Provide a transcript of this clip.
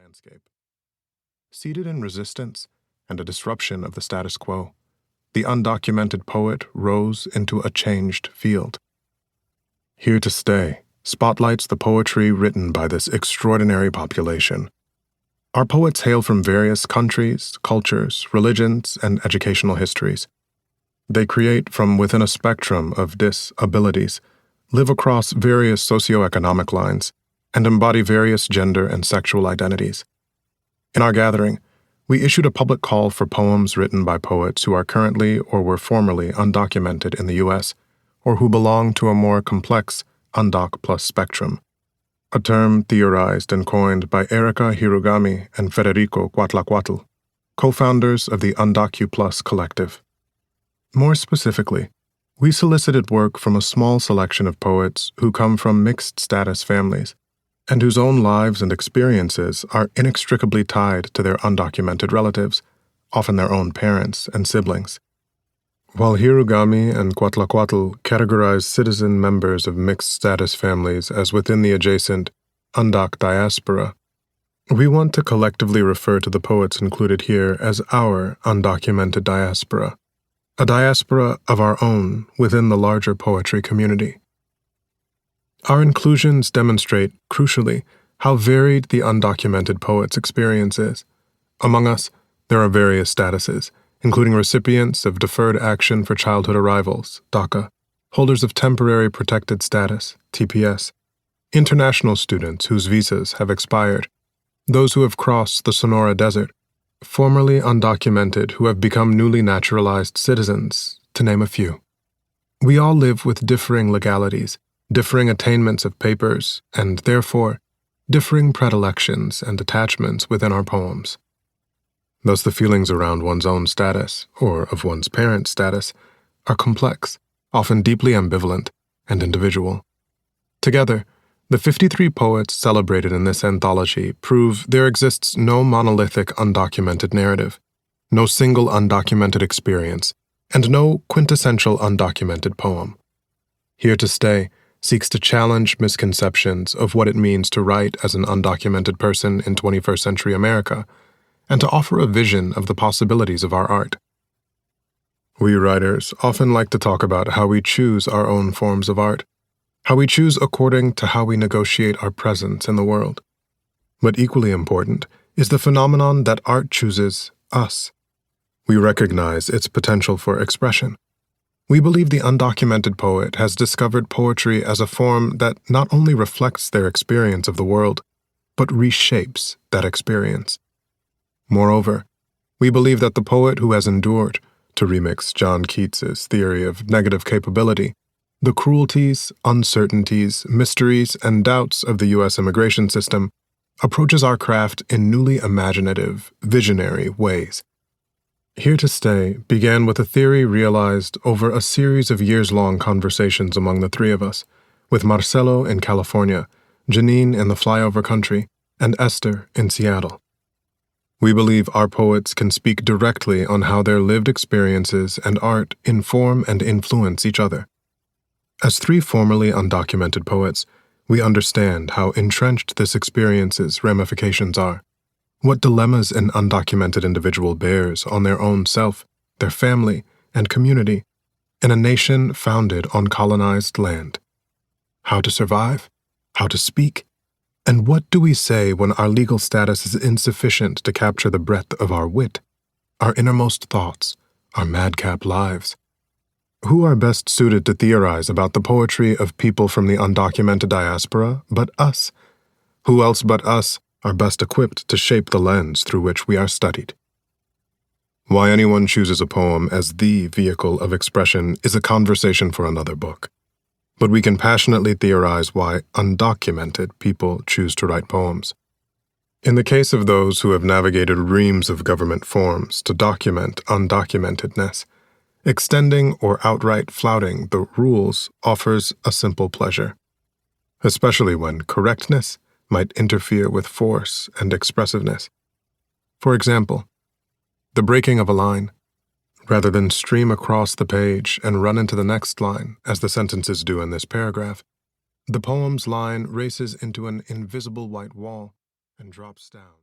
landscape. Seated in resistance and a disruption of the status quo, the undocumented poet rose into a changed field. Here to Stay spotlights the poetry written by this extraordinary population. Our poets hail from various countries, cultures, religions, and educational histories. They create from within a spectrum of disabilities, live across various socioeconomic lines, and embody various gender and sexual identities. In our gathering, we issued a public call for poems written by poets who are currently or were formerly undocumented in the U.S., or who belong to a more complex undoc plus spectrum, a term theorized and coined by Erika Hirugami and Federico Cuatlacuatl, co-founders of the Undocu Plus collective. More specifically, we solicited work from a small selection of poets who come from mixed-status families and whose own lives and experiences are inextricably tied to their undocumented relatives, often their own parents and siblings. While Hirugami and Cuatlacuatl categorize citizen members of mixed-status families as within the adjacent Undoc diaspora, we want to collectively refer to the poets included here as our undocumented diaspora, a diaspora of our own within the larger poetry community. Our inclusions demonstrate, crucially, how varied the undocumented poet's experience is. Among us, there are various statuses, including recipients of Deferred Action for Childhood Arrivals, DACA, holders of Temporary Protected Status, TPS, international students whose visas have expired, those who have crossed the Sonora Desert, formerly undocumented who have become newly naturalized citizens, to name a few. We all live with differing legalities, differing attainments of papers, and, therefore, differing predilections and attachments within our poems. Thus the feelings around one's own status, or of one's parent's status, are complex, often deeply ambivalent, and individual. Together, the 53 poets celebrated in this anthology prove there exists no monolithic undocumented narrative, no single undocumented experience, and no quintessential undocumented poem. Here to Stay seeks to challenge misconceptions of what it means to write as an undocumented person in 21st century America, and to offer a vision of the possibilities of our art. We writers often like to talk about how we choose our own forms of art, how we choose according to how we negotiate our presence in the world. But equally important is the phenomenon that art chooses us. We recognize its potential for expression. We believe the undocumented poet has discovered poetry as a form that not only reflects their experience of the world, but reshapes that experience. Moreover, we believe that the poet who has endured, to remix John Keats's theory of negative capability, the cruelties, uncertainties, mysteries, and doubts of the U.S. immigration system, approaches our craft in newly imaginative, visionary ways. Here to Stay began with a theory realized over a series of years-long conversations among the three of us, with Marcelo in California, Janine in the flyover country, and Esther in Seattle. We believe our poets can speak directly on how their lived experiences and art inform and influence each other. As three formerly undocumented poets, we understand how entrenched this experience's ramifications are, what dilemmas an undocumented individual bears on their own self, their family, and community in a nation founded on colonized land. How to survive, how to speak, and what do we say when our legal status is insufficient to capture the breadth of our wit, our innermost thoughts, our madcap lives? Who are best suited to theorize about the poetry of people from the undocumented diaspora but us? Who else but us are best equipped to shape the lens through which we are studied? Why anyone chooses a poem as the vehicle of expression is a conversation for another book. But we can passionately theorize why undocumented people choose to write poems. In the case of those who have navigated reams of government forms to document undocumentedness, extending or outright flouting the rules offers a simple pleasure, especially when correctness might interfere with force and expressiveness. For example, the breaking of a line, rather than stream across the page and run into the next line, as the sentences do in this paragraph, the poem's line races into an invisible white wall and drops down.